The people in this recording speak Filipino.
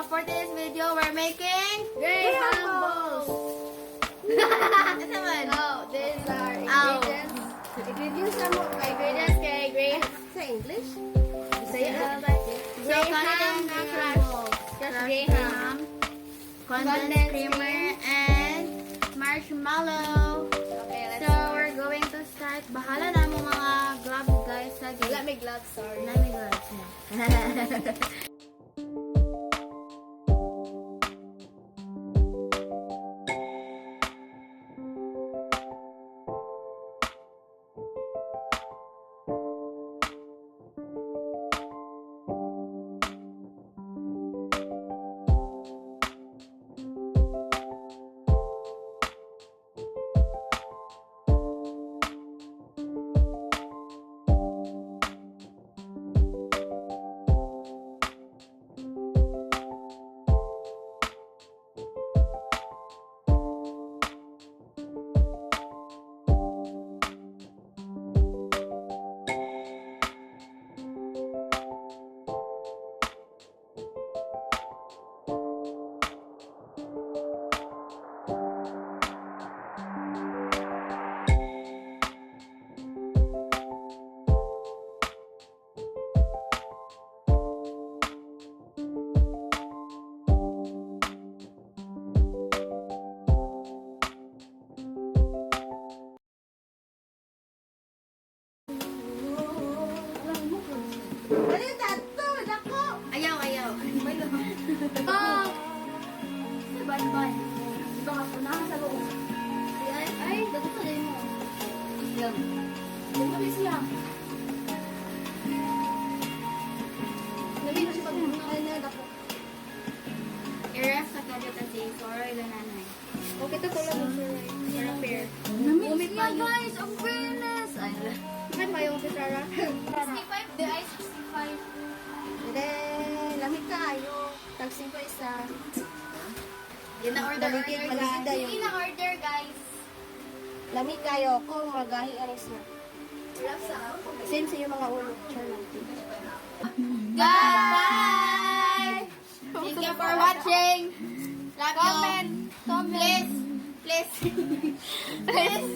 for today's video, we're making Graham balls. Ano naman? Oh, these are Ow. ingredients. Ingredients na mo. Ingredients kay Graham. Sa English? Bisaya na ba? So, Graham na crush. Crush Graham. Condensed creamer and marshmallow. Okay, let's So, we're going to start. Bahala na mo mga gloves, guys. Wala may gloves, sorry. Wala may gloves. Ano yung tato? Dako! Ayaw, ayaw. May laman. Oh! Sa ban-ban. Iba ka po na sa loob. Ay, dato sa rin mo. Yan. Dito ba siya? Lagi na siya pag-uunay na dako. I-ref sa kadit at sorry lang nanay. Okay, ito tulad ng suray. Para fair. Namit pa guys, ang fairness. Ay, Ay, mayong si Sarah. 65, the ice 65. Hindi, lamig kayo. Tagsin ko isa. Yun na order, Baligid, order baligid guys. na yun. Hindi na order guys. Lamig kayo kung magahi anis na. Wala sa ako. Same sa yung mga ulo. Char lang. Bye! Thank you for watching. Love you. Comment. Please. Please. Please.